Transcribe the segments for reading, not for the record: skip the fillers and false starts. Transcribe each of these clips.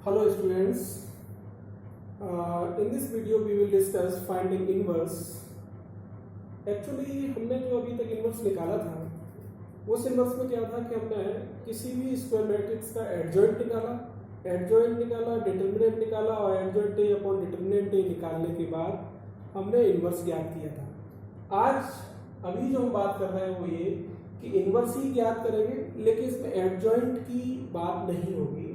Hello students, in this video we will discuss finding inverse. Actually हमने जो अभी तक इन्वर्स निकाला था उस इन्वर्स में क्या था कि हमने किसी भी स्क्वायर मैट्रिक्स का एडजॉइंट निकाला, डिटर्मिनेंट निकाला और एडजॉइंट ए अपॉन डिटर्मिनेंट ए निकालने के बाद हमने इन्वर्स ज्ञात किया था। आज अभी जो हम बात कर रहे हैं वो ये कि इन्वर्स ही ज्ञात करेंगे, लेकिन इसमें एडजॉइंट की बात नहीं होगी।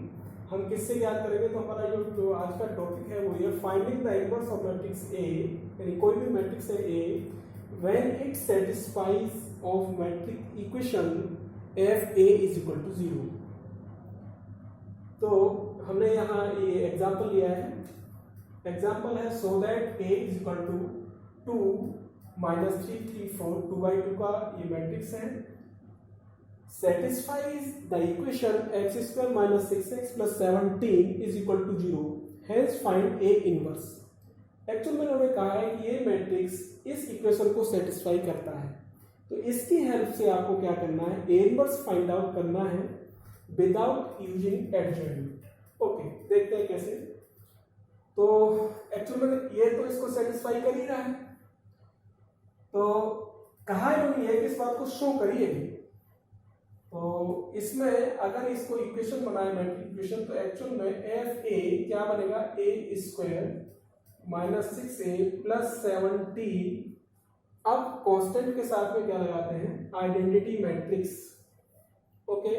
हम किससे ज्ञात करेंगे? तो हमारा जो आज का टॉपिक है वो ये finding the inverse of matrix A, यानी कोई भी मैट्रिक्स है A when it satisfies of matrix equation F A is equal to 0। तो हमने यहाँ ये एग्जांपल लिया है। एग्जांपल है so that A is equal to 2 -3 3 4 2/2 का ये मैट्रिक्स है, satisfies the equation x square minus 6x plus 17 is equal to 0, hence find A inverse। Actual में उन्होंने कहा है कि ये मैट्रिक्स इस इक्वेशन को सेटिस्फाई करता है, तो इसकी हेल्प से आपको क्या करना है? A इनवर्स फाइंड आउट करना है विदाउट यूजिंग एडजॉइंट। ओके, देखते हैं कैसे। तो एक्चुअल में ये तो इसको सेटिस्फाई कर ही रहा है, तो कहा इन्होंने ये कि इस बात को शो करिए। तो इसमें अगर इसको इक्वेशन बनाए मैट्रिक इक्वेशन, तो एक्चुअल में एफ ए क्या बनेगा? ए स्क्वायर माइनस 6a प्लस 17। अब कांस्टेंट के साथ में क्या लगाते हैं? Identity matrix. ओके,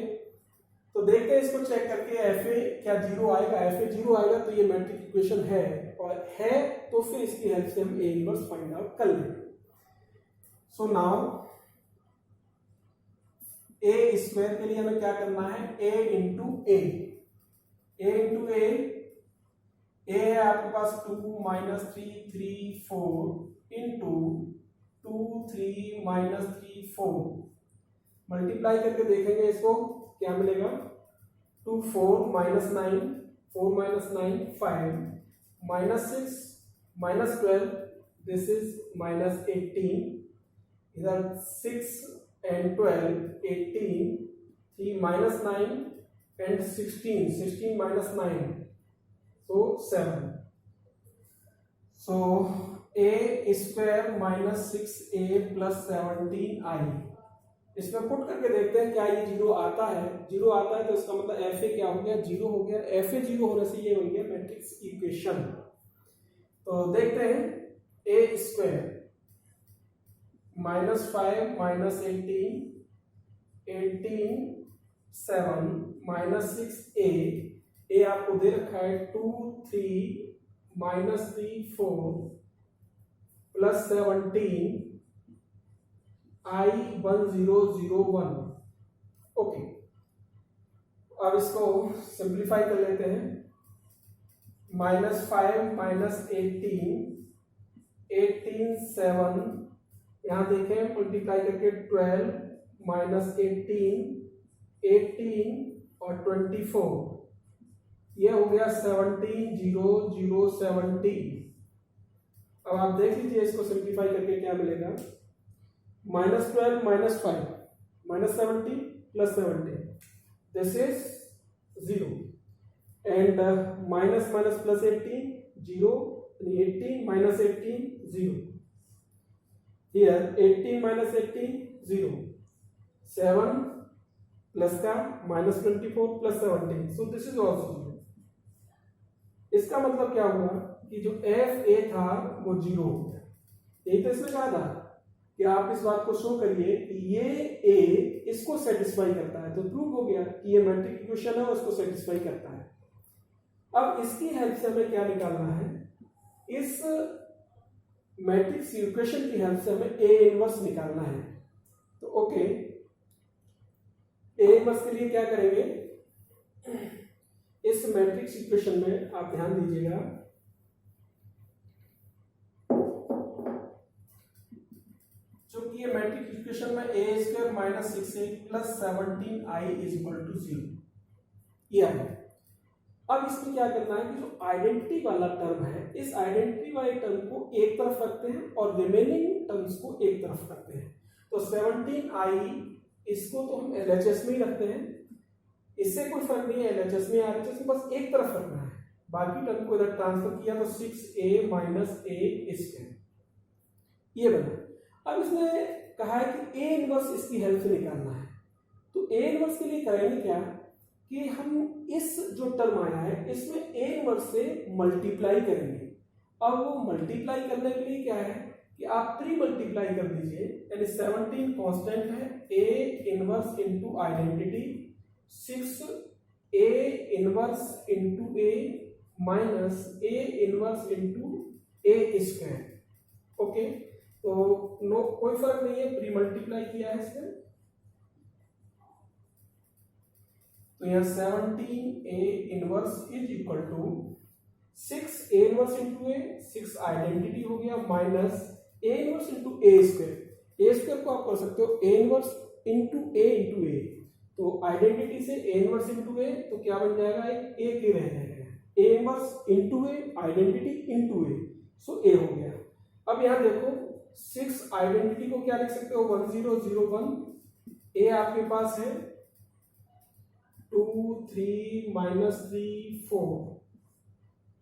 तो देखते हैं इसको चेक करके एफ ए क्या 0 आएगा। एफ ए 0 आएगा तो ये मैट्रिक इक्वेशन है, और है तो फिर इसकी हेल्प से हम ए इनवर्स फाइंड आउट कर लेंगे। सो नाउ ए स्क्वायर के लिए हमें क्या करना है? ए इंटू ए है आपके पास 2 -3 3 4 इंटू 2 3 -3 4। मल्टीप्लाई करके देखेंगे इसको क्या मिलेगा? 2 4 -9 4 -9 5 -6 -12, दिस इज -18, इधर 6 and 12 18, 3 -9 and 16 -9, so 7। so a square minus 6a plus 17i, इसमें पुट करके देखते हैं क्या ये 0 आता है। 0 आता है तो इसका मतलब एफ ए क्या हो गया? 0 हो गया। एफ ए 0 होने से ये बन गया मैट्रिक्स इक्वेशन। तो देखते हैं ए स्क्वायर -5 -18 18 7 -6a, ए आपको दे रखा है 2 3 -3 4 प्लस 17 i 1 0 0 1। ओके, अब इसको सिंप्लीफाई कर लेते हैं। -5 -18 18 7, यहां देखें मल्टीप्लाई करके 12 -18 18 और 24, ये हो गया 17 0 0 17। अब आप देख लीजिए इसको सिंप्लीफाई करके क्या मिलेगा? -12 -5 -17 plus 17, this is 0, and minus minus plus 18 0, 18 -18 0। Here 18 minus 18 0, 7 plus का -24 plus 17, so this is also 0। इसका मतलब क्या हुआ कि जो एफ ए था वो 0 हो गया। यही तो इसमें कहा था कि आप इस बात को शो करिए कि ये ए इसको सेटिस्फाई करता है, तो प्रूव हो गया कि ये मैट्रिक इक्वेशन है और इसको सेटिस्फाई करता है। अब इसकी हेल्प से हमें क्या निकालना है? इस मैट्रिक्स इक्वेशन की हेल्प से हमें ए इनवर्स निकालना है। तो ओके, ए इनवर्स के लिए क्या करेंगे? इस मैट्रिक्स इक्वेशन में आप ध्यान दीजिएगा, चूंकि ये मैट्रिक्स इक्वेशन में A square minus 6a plus 17i is equal to 0 ये है। अब इसमें क्या करना है कि जो आइडेंटिटी वाला टर्म है, इस आइडेंटिटी वाले टर्म को एक तरफ रखते हैं और रिमेनिंग टर्म्स को एक तरफ रखते हैं। तो 17i इसको तो हम LHS में ही रखते हैं, इससे कोई फर्क नहीं है LHS में RHS में, बस एक तरफ रखना है। बाकी टर्म को इधर ट्रांसफर किया तो 6a माइनस ए स्क्वायर ये बना। अब इसने कहा है कि ए इनवर्स इसकी हेल्प से निकालना है, तो ए इनवर्स के लिए करेंगे क्या कि हम इस जो टर्म आया है इसमें ए इनवर्स से मल्टीप्लाई करेंगे। अब वो मल्टीप्लाई करने के लिए क्या है कि आप 3 मल्टीप्लाई कर दीजिए, यानी 17 कांस्टेंट है, A inverse into identity 6 A inverse into A minus A inverse into A square. Okay, तो नो कोई फर्क नहीं है, प्री मल्टीप्लाई किया है इसमें, तो यहाँ 17 A inverse is equal to 6 A inverse into A, 6 identity हो गया, minus A inverse into A square. A square को आप कर सकते हो ए इनवर्स इंटू ए, तो आइडेंटिटी से ए इनवर्स इंटू ए, तो क्या बन जाएगा, एक ए के रह जाएगा, A inverse into A identity into A, so A हो गया। अब यहाँ देखो 6 आइडेंटिटी को क्या लिख सकते हो 1001, ए आपके पास है 2 3 माइनस 3 4,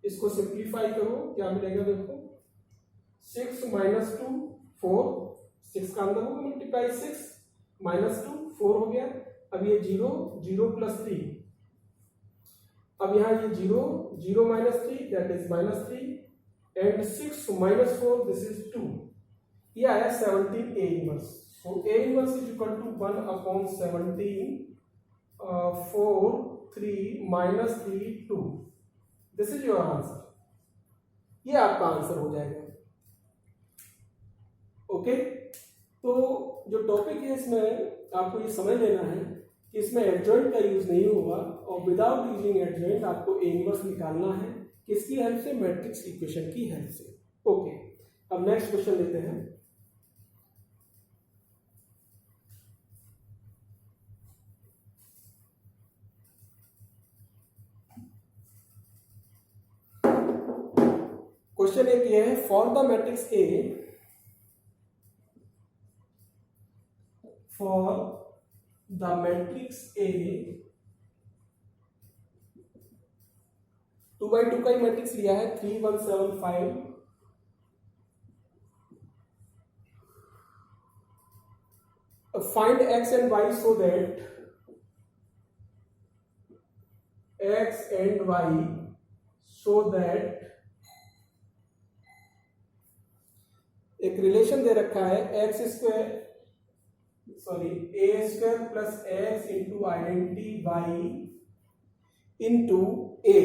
इसको सिंप्लीफाई करो क्या मिलेगा, देखो 6 माइनस 2 4, 6 का अंदर होगा मल्टीप्लाई 6 माइनस 2 4 हो गया। अब ये 0 0 प्लस 3, अब यहाँ ये 0 0 minus 3 that is minus 3 and 6 minus 4 this is 2, ये आया 17 A inverse. So A inverse is equal to 1/17 4 3 minus 3 2, this is your answer, ये आपका आंसर हो जाएगा। ओके, तो जो टॉपिक है इसमें आपको ये समझ लेना है कि इसमें एडजॉइंट का यूज नहीं होगा, और विदाउट यूजिंग एडजॉइंट आपको ए इनवर्स निकालना है, किसकी हेल्प से, मैट्रिक्स इक्वेशन की हेल्प से। ओके, अब नेक्स्ट क्वेश्चन लेते हैं। क्वेश्चन एक ये है, for the matrix A, for the matrix A 2x2 का ही मैट्रिक्स लिया है 3 1 7 5, find x and y so that x and y so that एक रिलेशन दे रखा है X square sorry A square plus X into identity Y into A,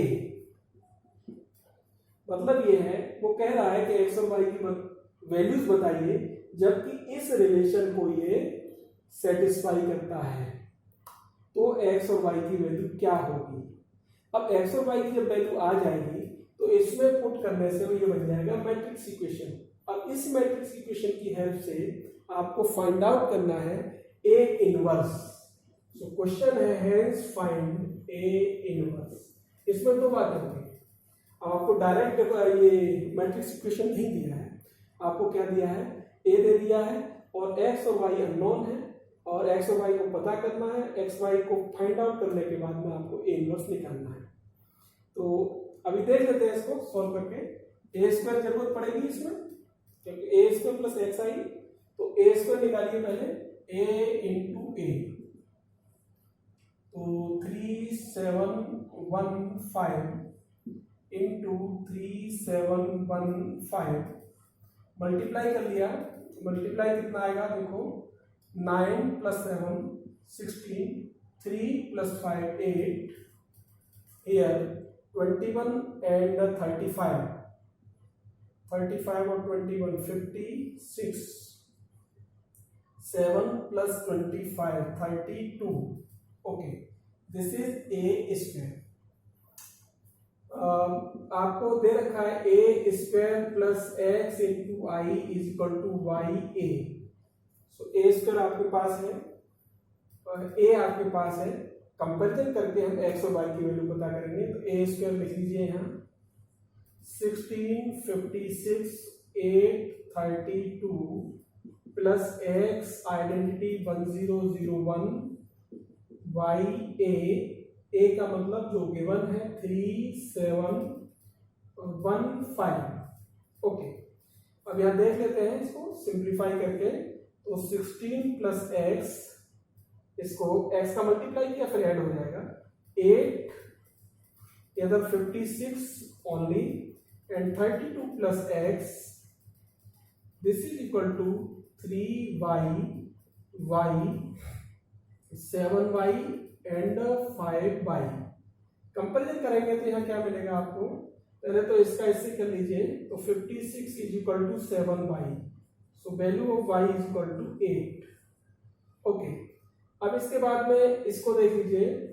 मतलब ये है वो कह रहा है कि एक्स और वाई की वैल्यूज बताइए जबकि इस रिलेशन को ये सेटिस्फाई करता है, तो एक्स और वाई की वैल्यू क्या होगी। अब एक्स और वाई की जब वैल्यू आ जाएगी तो इसमें पुट करने से ये बन जाएगा मैट्रिक्स इक्वेशन। अब इस मैट्रिक्स इक्वेशन की हेल्प से आपको फाइंड आउट करना है ए इनवर्स। सो क्वेश्चन है हेंस फाइंड ए इनवर्स। इसमें दो बातें होंगी, अब आपको डायरेक्ट ये मैट्रिक्स इक्वेशन नहीं दिया है, आपको क्या दिया है, ए दे दिया है और एक्स और वाई अननोन है और एक्स और वाई को पता करना है, एक्स वाई को फाइंड आउट करने के बाद में आपको ए इनवर्स निकालना है। तो अभी देख लेते हैं इसको सॉल्व करके। ए स्क्वायर जरूरत पड़ेगी इसमें क्योंकि ए स्क्वायर प्लस एक्स आई, तो ए स्क्वायर निकालिए पहले, ए इंटू ए, तो 3 7 1 5 इंटू 3 7 1 5 मल्टीप्लाई कर लिया, मल्टीप्लाई कितना आएगा देखो 9 प्लस 7 16 3 प्लस 5 8 here 21 and 35 और 21 56 7 plus 25 32। Okay, this is A square. आपको दे रखा है A square plus X into I is equal to Y A. So A square आपके पास है और ए आपके पास है, कंपेरिजन करके हम एक्स और वाई की वैल्यू पता करेंगे। तो ए स्क्वायर लिख लीजिए यहाँ 16 56 8 32 प्लस एक्स आइडेंटिटी 1001 वाई ए ए का मतलब जो गिवन है 3715। ओके, अब यहाँ देख लेते हैं इसको सिंप्लीफाई करके। तो 16 प्लस एक्स, इसको x का मल्टीप्लाई किया फिर ऐड हो जाएगा 8 इधर 56 only and 32 plus x, this is equal to 3y, y 7y and 5y। Comparison करेंगे तो यहाँ क्या मिलेगा आपको, पहले तो इसका इससे कर लीजिए। तो 56 is equal to 7y, so value of y is equal to 8। Okay, अब इसके बाद में इसको देख लीजिए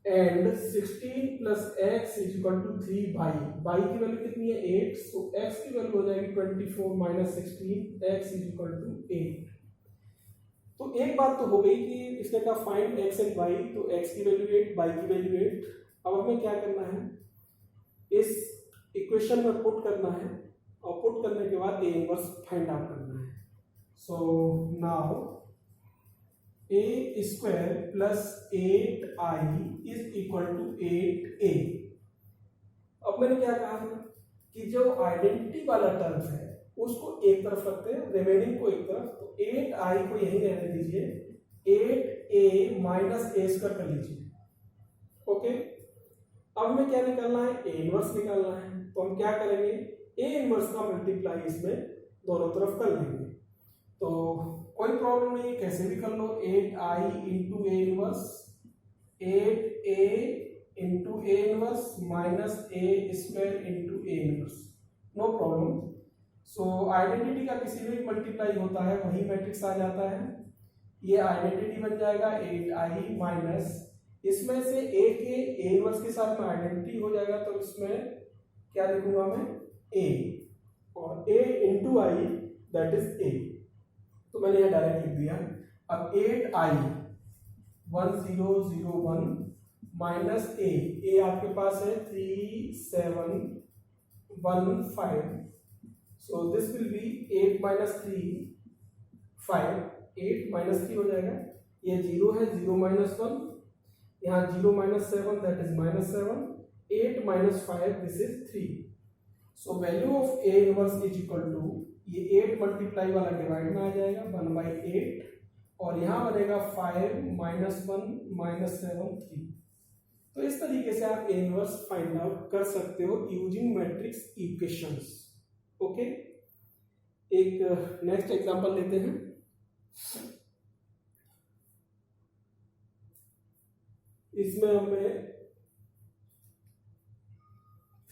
and 16 plus x is equal to 3y, y की वैल्यू कितनी है 8, सो x की वैल्यू हो जाएगी 24 minus 16, x is equal to 8। तो एक बात तो हो गई कि इसने कहा फाइंड x एंड y, तो x की वैल्यू 8, y की वैल्यू 8। अब हमें क्या करना है, इस इक्वेशन में पुट करना है और पुट करने के बाद a इनवर्स फाइंड आउट करना है। So now a square plus 8i is equal to 8a। अब मैंने क्या कहा था कि जो आइडेंटिटी वाला टर्म है उसको एक तरफ रखते हैं, रिमेनिंग को एक तरफ। तो 8i को यही रहने दीजिए, 8a माइनस a स्क्वायर कर लीजिए। ओके, अब हमें क्या निकालना है, a इनवर्स निकालना है। तो हम क्या करेंगे, a इनवर्स का मल्टीप्लाई इसमें दोनों तरफ कर लेंगे। तो कोई प्रॉब्लम नहीं है, कैसे भी कर लो। 8i into a inverse, 8a into a inverse minus a square into a inverse, no problem. So identity का किसी भी मल्टीप्लाई होता है वही मैट्रिक्स आ जाता है। ये आइडेंटिटी बन जाएगा 8i माइनस, इसमें से a के a इनवर्स के साथ में आइडेंटिटी हो जाएगा, तो इसमें क्या लिखूंगा मैं a, और a into i that is a। तो मैंने यह डायरेक्ट लिख दिया। अब 8i 1001 माइनस a आपके पास है 3715, so this will B 8 minus 3 5, 8 minus 3 हो जाएगा, ये 0 है, 0 माइनस 1, यहाँ 0 minus 7 that is minus 7, 8 minus 5 this is 3। So value of a inverse is equal to, ये 8 मल्टीप्लाई वाला डिवाइड में आ जाएगा 1/8, और यहाँ बनेगा 5 माइनस 1 माइनस 7 3। तो इस तरीके से आप a इनवर्स फाइंड आउट कर सकते हो यूजिंग मैट्रिक्स इक्वेशंस। ओके, एक नेक्स्ट एग्जांपल लेते हैं। इसमें मैं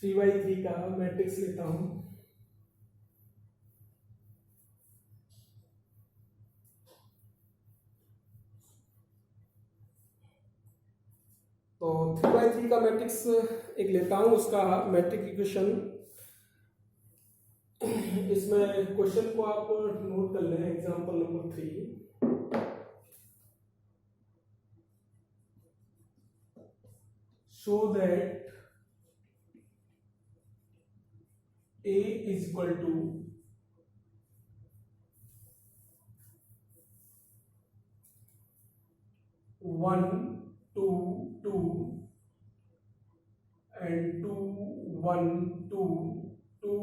3/3 का मैट्रिक्स लेता हूं। तो 3/3 का मैट्रिक्स एक लेता हूं, उसका मैट्रिक इक्वेशन, इसमें क्वेश्चन को आप नोट कर लें। Example number 3, show that a is equal to 1 2 2 and 2 1 2 2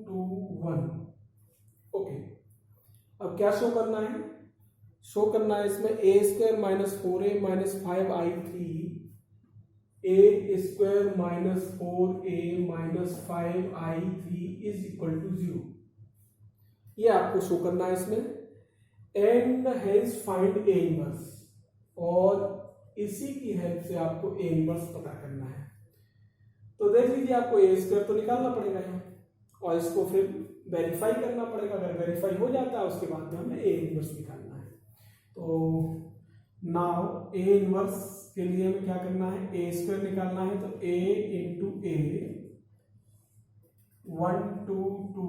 2 1। Okay, अब क्या शो करना है, शो करना है इसमें a square minus 4a minus 5i3, a square minus 4a minus 5i3 is equal to 0। ये आपको शो करना है इसमें, and hence find a inverse, और इसी की हेल्प से आपको a इनवर्स पता करना है। तो देख लीजिए, आपको a स्क्वायर तो निकालना पड़ेगा यहाँ, और इसको फिर वेरीफाई करना पड़ेगा। अगर वेरीफाई हो जाता है उसके बाद में हमें a इनवर्स निकालना है। तो नाउ a इनवर्स के लिए हमें क्या करना है, a स्क्वायर निकालना है। तो a इंटू a 1 2 2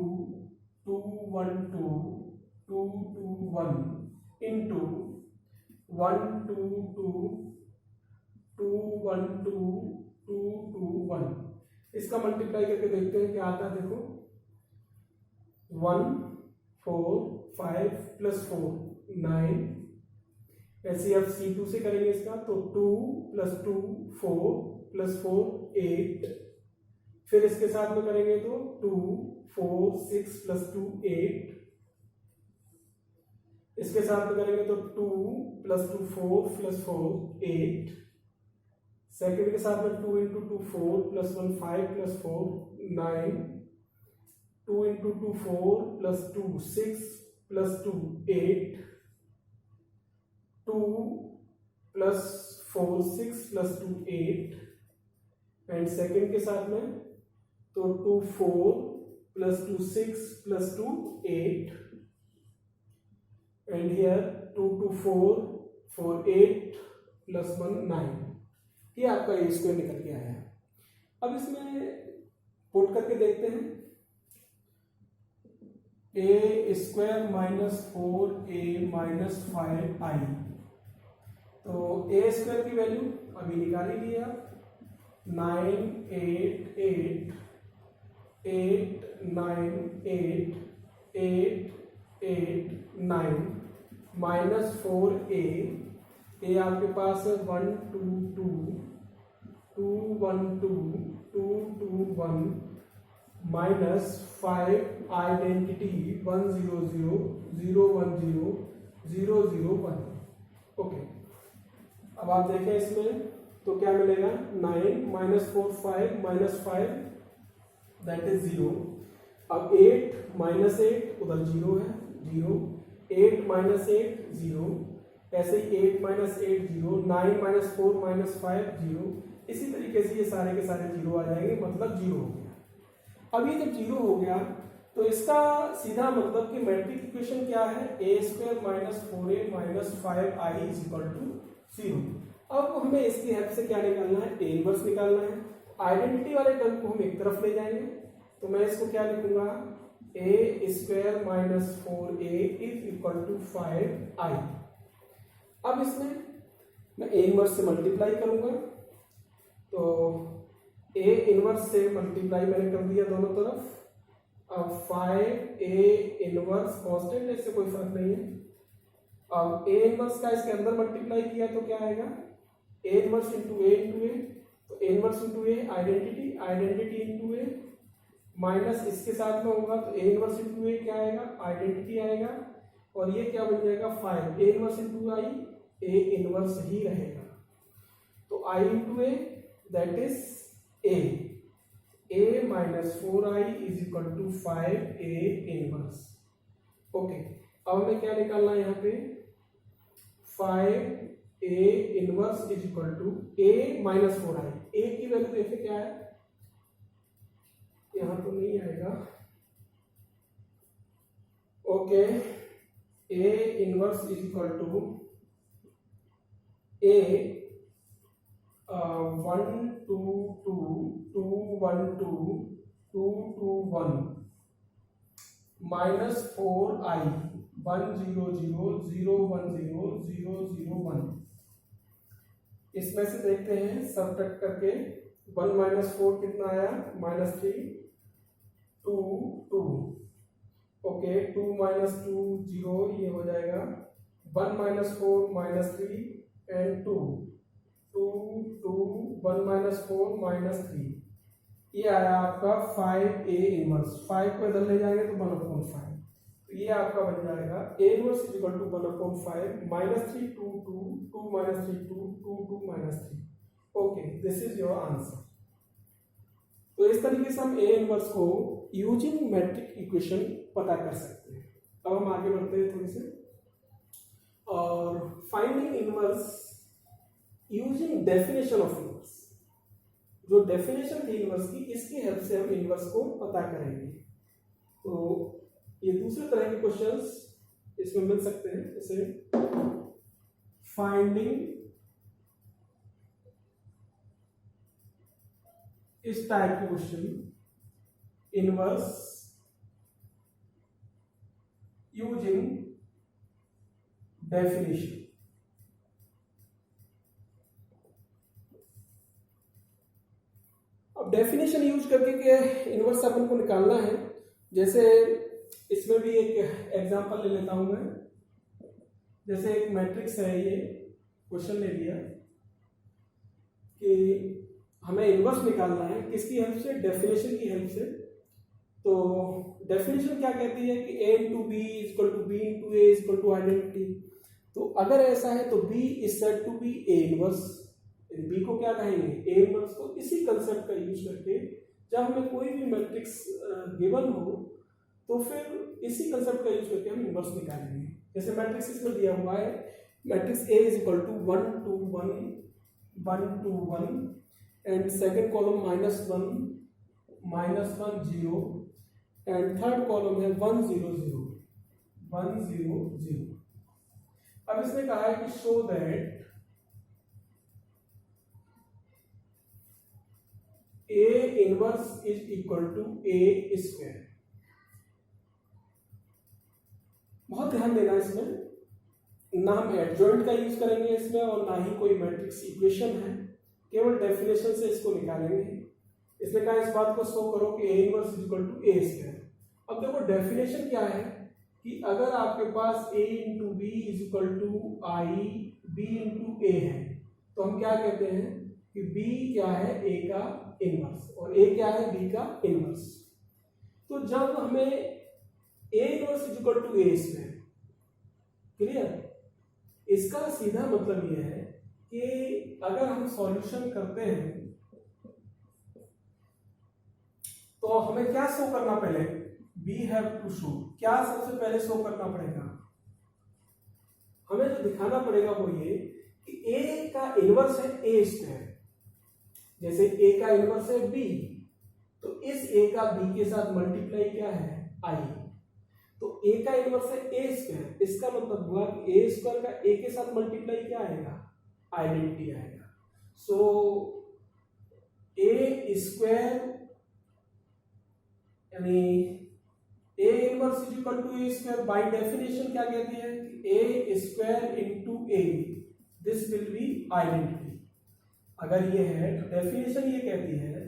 2 1 2 2 2 1 इंटू 1 2 2 2 1 2 2 2 1। इसका मल्टीप्लाई करके देखते हैं क्या आता है। देखो 1 4 5 प्लस 4 9 एचसीएफ C2 से करेंगे इसका, तो 2 + 2 4 + 4 8, फिर इसके साथ में करेंगे तो 2 4 6 + 2 8, इसके साथ में करेंगे तो 2 + 2 4 + 4 8, सेकंड के साथ में 2 × 2 4 + 1 5 + 4 9, 2 × 2 4 + 2 6 + 2 8, 2 + 4 6 + 2 8, एंड सेकंड के साथ में तो 2 4 + 2 6 + 2 8, एंड हियर 2 2 4 4 8 + 1 9। ये आपका ए स्क्वायर निकल के आया है। अब इसमें पुट करके देखते हैं, a² - 4a - 5i, तो a² की वैल्यू अभी निकाल ही लिया, 9 8 8 8 9 8 8 8 9 -4a, ए आपके पास है 1 2 2 2 1 2 2 2 1 -5 आइडेंटिटी 1 0 0 0 1 0 0 0 1। ओके, अब आप देखें इसमें तो क्या मिलेगा, 9 -4 5 -5 दैट इज 0। अब 8 -8 उधर 0 है, 0, 8 -8 0, ऐसे ही 8 -8 0, 9 -4 -5 0, इसी तरीके से ये सारे के सारे 0 आ जाएंगे, मतलब 0 हो गया। अब ये जब 0 हो गया तो इसका सीधा मतलब कि मैट्रिक इक्वेशन क्या है, a² - 4a - 5i = 0। अब हमें इसकी हेल्प से क्या निकालना है, a इनवर्स निकालना है। आइडेंटिटी वाले टर्म को हम एक तरफ ले जाएंगे, तो मैं इसको क्या लिखूंगा, a² - 4a = 5i। अब इसमें मैं a इनवर्स से मल्टीप्लाई करूंगा, तो a इनवर्स से मल्टीप्लाई मैंने कर दिया दोनों तरफ। अब 5a इनवर्स कांस्टेंट है, इससे कोई फर्क नहीं है। अब a इनवर्स का इसके अंदर मल्टीप्लाई किया तो क्या आएगा, a इनवर्स × a × a, तो a inverse × a identity, identity × a, minus इसके साथ में होगा तो a इनवर्स × a क्या आएगा, आइडेंटिटी आएगा, और ये क्या बन जाएगा 5, a inverse × i, a inverse ही रहेगा, तो i × a that is a - 4i = 5a inverse. Okay, अब हमें क्या निकालना है यहाँ पे, 5a inverse = a - 4i। a की वैल्यू देखे क्या है, यहां तो नहीं आएगा। Okay, a inverse = a 1 2 2 2 1 2 2 2 1 -4i 1 0 0 0 1 0 0 0 1। इसमें से देखते हैं सबट्रैक्ट करके, 1 - 4 कितना आया, -3 2 2। ओके, 2 - 2 0, ये हो जाएगा 1 - 4 -3 एंड 2 2 2 1 - 4 -3, ये आया आपका 5a इनवर्स। 5 को इधर ले जाएंगे तो 1/5, तो ये आपका बन जाएगा a inverse = 1/5 -3 2 2 2 -3 2 2 2 -3। Okay, this is your answer. तो इस तरीके से हम a इनवर्स को यूजिंग मैट्रिक इक्वेशन पता कर सकते हैं। अब हम आगे बढ़ते हैं थोड़ी से, और finding inverse using definition of inverse. जो डेफिनेशन थी इनवर्स की, इसकी हेल्प से हम इनवर्स को पता करेंगे। तो ये दूसरे तरह के क्वेश्चंस इसमें मिल सकते हैं, जैसे फाइंडिंग इस टाइप के क्वेश्चन, इनवर्स यूजिंग डेफिनेशन। अब डेफिनेशन यूज करके के इनवर्स अपन को निकालना है। जैसे इसमें भी एक एग्जांपल ले लेता हूं मैं, जैसे एक मैट्रिक्स है, ये क्वेश्चन ने दिया कि हमें इनवर्स निकालना है, किसकी हेल्प से? डेफिनेशन की हेल्प से। तो डेफिनेशन क्या कहती है कि a into B equal to B into A equal to identity. तो अगर ऐसा है तो b is said to be A inverse, b को क्या कहेंगे? A inverse. तो इसी कंसेप्ट का यूज करके जब हमें कोई भी मैट्रिक्स गिवन हो तो फिर इसी कंसेप्ट का यूज करके हम इनवर्स निकालेंगे। जैसे मैट्रिक्स इसमें दिया हुआ है, matrix A is equal to 1 2 1 1 2 1 and second column -1 -1 0 and third column है 1 0 0 1 0 0। अब इसने कहा है कि show that A inverse is equal to A square. बहुत ध्यान देना इसमें, ना हम एडजॉइंट का यूज करेंगे इसमें और ना ही कोई मैट्रिक्स इक्वेशन है, केवल डेफिनेशन से इसको निकालेंगे। इसने कहा इस बात को शो करो कि A inverse is equal to A square. अब देखो डेफिनेशन क्या है कि अगर आपके पास A into B is equal to I B into A है तो हम क्या कहते हैं कि B क्या है? A का इनवर्स, और A क्या है? B का इनवर्स। तो जब हमें A inverse is equal to A square, clear? इसका सीधा मतलब यह है कि अगर हम सॉल्यूशन करते हैं तो हमें क्या शो करना पहले? वी हैव टू शो, क्या सबसे पहले शो करना पड़ेगा? हमें जो दिखाना पड़ेगा वो ये कि A का इनवर्स है ए स्क्वायर। जैसे A का इनवर्स है B, तो इस A का B के साथ मल्टीप्लाई क्या है? I। तो A का इनवर्स है ए स्क्वायर, इसका मतलब हुआ कि ए स्क्वायर का A के साथ मल्टीप्लाई क्या आएगा? आइडेंटिटी आएगा। सो A स्क्वायर यानी A inverse is equal to A square by definition क्या कहती है कि A square into A, this will be identity. अगर ये है तो डेफिनेशन ये कहती है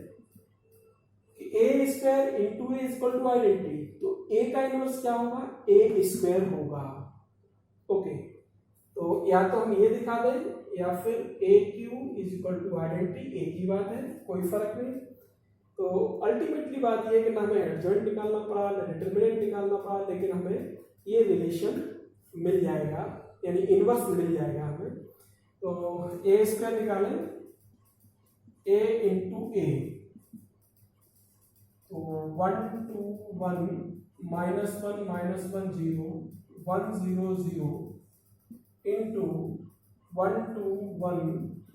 कि A square into A equal to identity, तो A का इनवर्स क्या होगा? A स्क्वायर होगा। ओके, तो या तो हम ये दिखा दें या फिर A cube is equal to identity, एक ही बात है, कोई फर्क नहीं। तो अल्टीमेटली बात ये है कि ना हमें एडजॉइंट निकालना पड़ा ना डिटरमिनेंट निकालना पड़ा, लेकिन हमें ये रिलेशन मिल जाएगा, यानी इनवर्स मिल जाएगा हमें। तो ए स्क्वायर निकालें, ए इंटू ए, तो 1 2 1 -1 -1 0 1 0 0 इंटू 1 2 1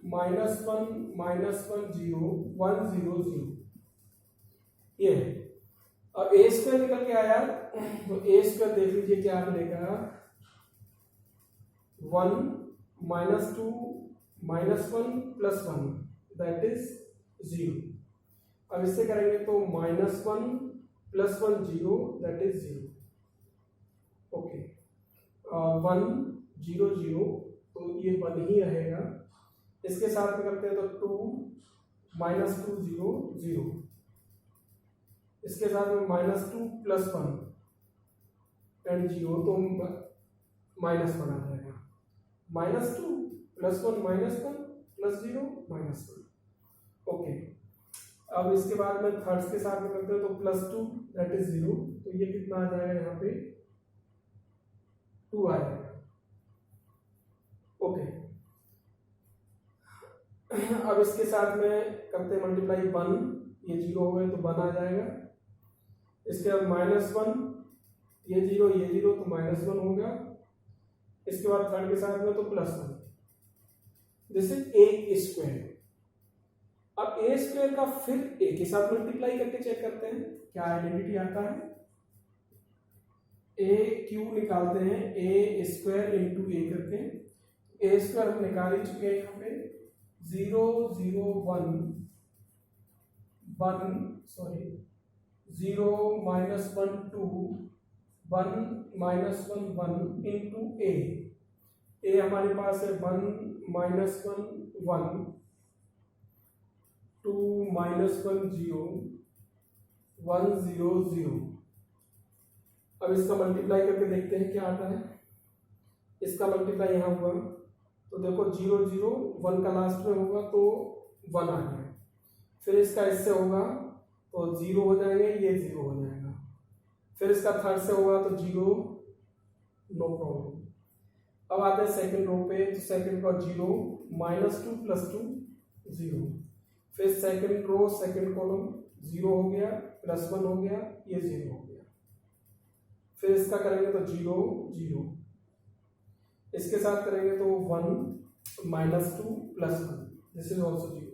-1 -1 0 1 0 0। ये है। अब ए स्क्वायर निकल के आया तो ए स्क्वायर देख लीजिए क्या मिलेगा? 1 -2 -1 + 1 दैट इज 0। अब इससे करेंगे तो -1 + 1 0 दैट इज 0। ओके, 1 0 0 तो ये 1 ही रहेगा। इसके साथ में करते हैं तो 2 -2 0 0, इसके साथ में -2 + 1 एंड 0 तो -1 आ जाएगा। -2 + 1 -1 + 0 -1। ओके, अब इसके बाद में थर्ड्स के साथ में करते हैं तो +2 दैट इज 0, तो ये कितना आ जाएगा? यहाँ पे 2 आ जाएगा। ओके, अब इसके साथ में करते हैं मल्टीप्लाई 1, ये 0 हो गए तो 1 आ जाएगा। इसके बाद -1, ये 0 ये 0 तो -1 हो गया। इसके बाद थर्ड के साथ में तो +1, दिस इज ए स्क्वायर। अब ए स्क्वायर का फिर ए के साथ मल्टीप्लाई करके चेक करते हैं क्या आइडेंटिटी आता है। ए क्यू निकालते हैं, ए स्क्वायर इंटू ए करके, ए स्क्वायर हम निकाल ही चुके हैं। यहाँ पे 0 0 1 1 सॉरी 0 -1 2 1 -1 1 इंटू ए हमारे पास है 1 -1 1 2 -1 0 1 0 0। अब इसका मल्टीप्लाई करके देखते हैं क्या आता है। इसका मल्टीप्लाई यहाँ हुआ तो देखो 0 0 1 का लास्ट में होगा तो 1 आ गया। फिर इसका इससे होगा तो 0 हो जाएंगे, ये 0 हो जाएगा। फिर इसका थर्ड से होगा तो 0, नो प्रॉब्लम। अब आते हैं सेकंड रो पे, तो सेकंड का 0 -2 + 2 0। फिर सेकंड रो सेकंड कॉलम 0 हो गया, +1 हो गया, ये 0 हो गया। फिर इसका करेंगे तो 0 0, इसके साथ करेंगे तो 1 -2 + 1, दिस इज ऑल्सो 0,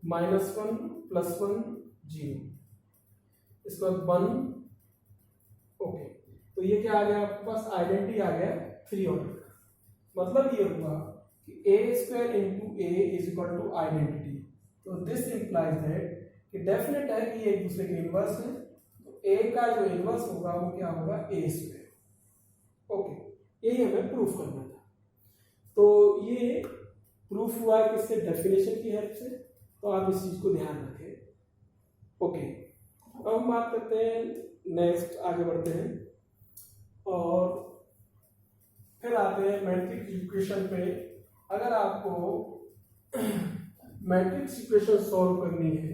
-1 + 1 0, इसके बाद 1। ओके, तो ये क्या आ गया आपके पास, आइडेंटिटी आ गया 3 ऑर्डर का। मतलब ये हुआ कि a² × a = आइडेंटिटी। तो दिस इंप्लाइज दैट कि डेफिनेट है कि ये एक दूसरे के इनवर्स है। तो a का जो इनवर्स होगा वो क्या होगा, a²। ओके, यही हमें प्रूफ करना था। तो ये प्रूफ हुआ है किससे, डेफिनेशन की हेल्प से। तो आप इस चीज को ध्यान रखें। ओके, अब हम बात करते हैं नेक्स्ट, आगे बढ़ते हैं और फिर आते हैं मैट्रिक्स इक्वेशन पे। अगर आपको मैट्रिक्स इक्वेशन सॉल्व करनी है,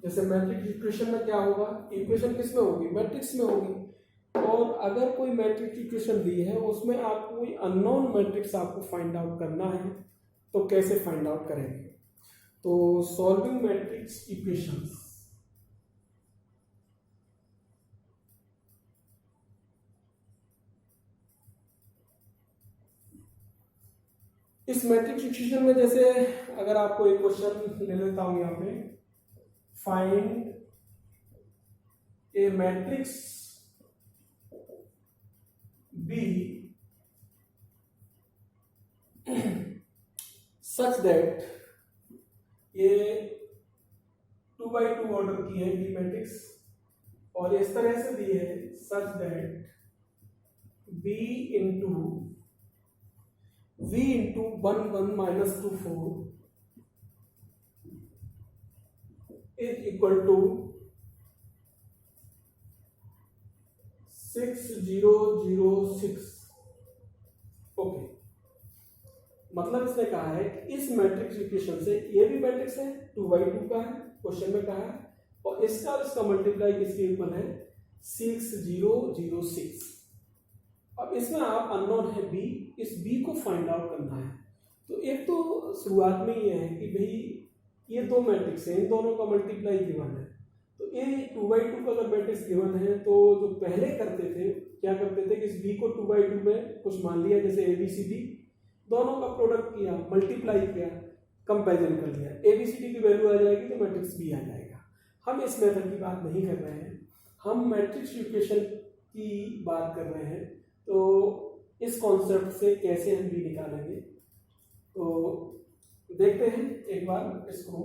जैसे मैट्रिक्स इक्वेशन में क्या होगा, इक्वेशन किस में होगी, मैट्रिक्स में होगी। और अगर कोई मैट्रिक्स इक्वेशन दी है उसमें आपको कोई अननोन मैट्रिक्स आपको फाइंड आउट करना है, तो कैसे फाइंड आउट करेंगे। तो सॉल्विंग मैट्रिक्स इक्वेशंस, इस मैट्रिक्स इक्वेशन में जैसे अगर आपको एक क्वेश्चन ले लेता हूं यहां पे, find A matrix B such that ये 2x2 ऑर्डर की है B मैट्रिक्स, और इस तरह से दी है such that B × V × 1 1 -2 4 is equal to 6 0 0 6। Okay, मतलब इसने कहा है कि इस मैट्रिक्स इक्वेशन से, ये भी मैट्रिक्स है 2x2 का है, क्वेश्चन में कहा है, और इसका मल्टीप्लाई किसके इक्वल है, 6 0 0 6। अब इसमें आप अननोन है b, इस b को फाइंड आउट करना है। तो एक तो शुरुआत में ये है कि भाई ये दो मैट्रिक्स हैं, इन दोनों का मल्टीप्लाई गिवन है। तो ये 2x2 का अगर मैट्रिक्स गिवन है तो जो पहले करते थे, क्या करते थे कि इस b को 2x2 में कुछ मान लिया, जैसे ABCD, दोनों का प्रोडक्ट किया, मल्टीप्लाई किया, कंपैरिजन कर लिया, ABCD की वैल्यू आ जाएगी तो मैट्रिक्स B आ जाएगा। हम इस मेथड की बात नहीं कर रहे हैं, हम मैट्रिक्स इक्वेशन की बात कर रहे हैं। तो इस कॉन्सेप्ट से कैसे हम B निकालेंगे, तो देखते हैं एक बार इसको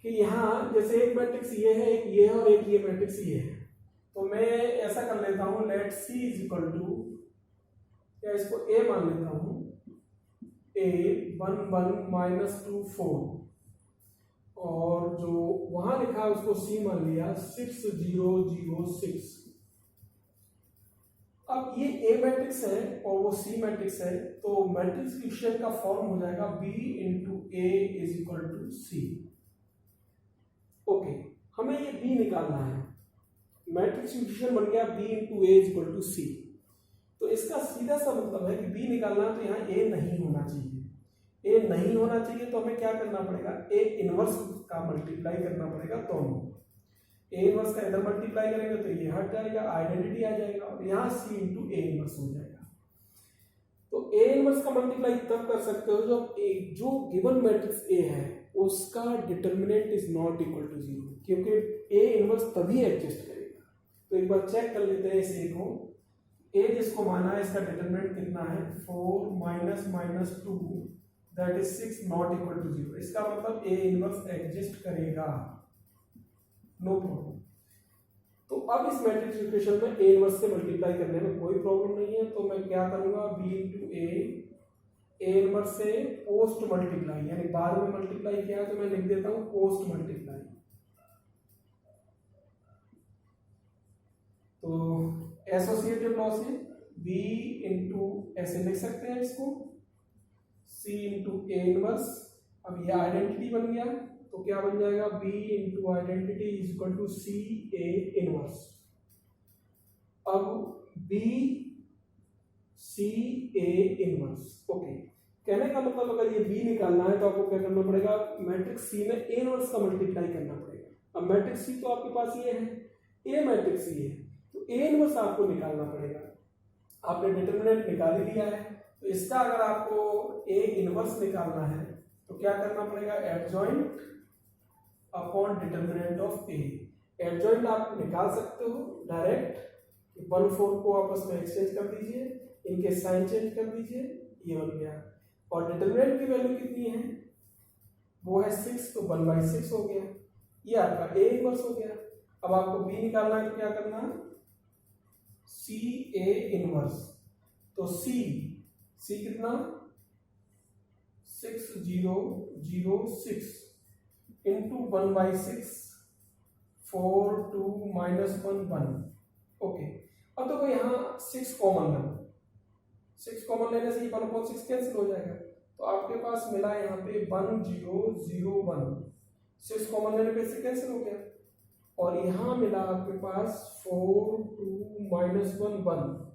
कि यहाँ जैसे एक मैट्रिक्स ये है, एक ये है और एक ये मैट्रिक्स ये है। तो मैं ऐसा कर लेता हूं, let C is equal to, या इसको A मान लेता हूं, A 1 1 -2 4, और जो वहां लिखा है उसको C मान लिया 6 0 0 6। अब ये A मैट्रिक्स है और वो C मैट्रिक्स है, तो मैट्रिक्स इक्वेशन का फॉर्म हो जाएगा B × A is equal to C। Okay, हमें ये B निकालना है, मैट्रिक्स इक्वेशन बन गया B × A is equal to C। तो इसका सीधा सा मतलब है कि B निकालना है तो यहाँ A नहीं होना चाहिए। A नहीं होना चाहिए तो हमें क्या करना पड़ेगा, A इनवर्स का मल्टीप्लाई करना पड़ेगा दोनों। A इनवर्स का इधर मल्टीप्लाई करेंगे तो ये हट जाएगा, आइडेंटिटी आ जाएगा, और यहाँ C × A इनवर्स हो जाएगा। तो A इनवर्स का मल्टीप्लाई तब कर सकते हो जब जो गिवन मैट्रिक्स A है उसका determinant is not equal to 0, क्योंकि A इनवर्स तभी एग्जिस्ट करेगा। तो एक बार चेक कर लेते हैं इस A को। A जिसको माना है इसका डिटर्मिनेंट कितना है, 4 - -2 that is 6 not equal to 0। इसका मतलब A इनवर्स एग्जिस्ट करेगा, नो प्रॉब्लम। तो अब इस मैट्रिक्स इक्वेशन में A इनवर्स से मल्टीप्लाई करने में कोई प्रॉब्लम नहीं है। तो मैं क्या करूंगा, B × A इनवर्स से पोस्ट मल्टीप्लाई, यानी बाद में मल्टीप्लाई किया तो मैं लिख देता हूं पोस्ट मल्टीप्लाई। तो तो एसोसिएटिव लॉ से बी इंटू ऐसे लिख सकते हैं इसको, सी इंटू ए इनवर्स। अब ये आइडेंटिटी बन गया, तो क्या बन जाएगा, B into identity is equal to C A inverse. अब B C A inverse. Okay, कहने का मतलब अगर ये बी निकालना है तो आपको क्या करना पड़ेगा, मैट्रिक्स सी में ए इनवर्स का मल्टीप्लाई करना पड़ेगा। अब मैट्रिक्स सी तो आपके पास ये है, ए मैट्रिक्स सी है, तो ए इनवर्स आपको निकालना पड़ेगा। आपने डिटरमिनेंट निकाल ही लिया है, तो इसका अगर आपको ए इनवर्स निकालना है तो क्या करना पड़ेगा, adjoint upon determinant of A. Adjoint आप निकाल सकते हो डायरेक्ट, 1/4 को आपस में एक्सचेंज कर दीजिए, इनके साइन चेंज कर दीजिए, ये बन गया। और डिटरमिनेंट की वैल्यू कितनी है, वो है 6, तो 1/6 हो गया, ये आपका ए इनवर्स हो गया। अब आपको बी निकालना है तो क्या करना है, सी ए इनवर्स। तो सी कितना, 6006 इंटू 1/6, 4 2 -1 1। ओके, अब देखो यहाँ 6 कॉमन लो, 6 कॉमन लेने से 1/6 कैंसिल हो जाएगा, तो आपके पास मिला यहाँ पे 1001। 6 कॉमन लेने पे इससे कैंसिल हो गया, और यहाँ मिला आपके पास 4 2 -1 1।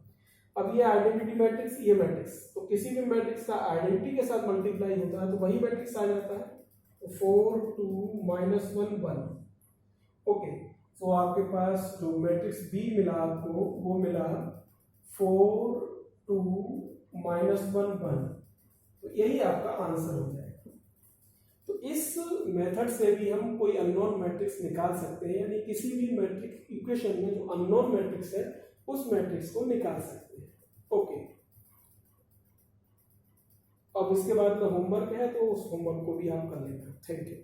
अब ये आइडेंटिटी मैट्रिक्स, ये मैट्रिक्स, तो किसी भी मैट्रिक्स का आइडेंटिटी के साथ मल्टीप्लाई होता है तो वही मैट्रिक्स आ जाता है, तो 4 2 -1 1। ओके, तो आपके पास जो मैट्रिक्स बी मिला आपको वो मिला 4 2 -1 1, तो यही आपका आंसर हो जाएगा। तो इस मेथड से भी हम कोई अननोन मैट्रिक्स निकाल सकते हैं, यानी किसी भी मैट्रिक्स इक्वेशन में जो अननोन मैट्रिक्स है उस मैट्रिक्स को निकाल सकते हैं। ओके, अब इसके बाद में होमवर्क है, तो उस होमवर्क को भी आप कर लेना। Thank you.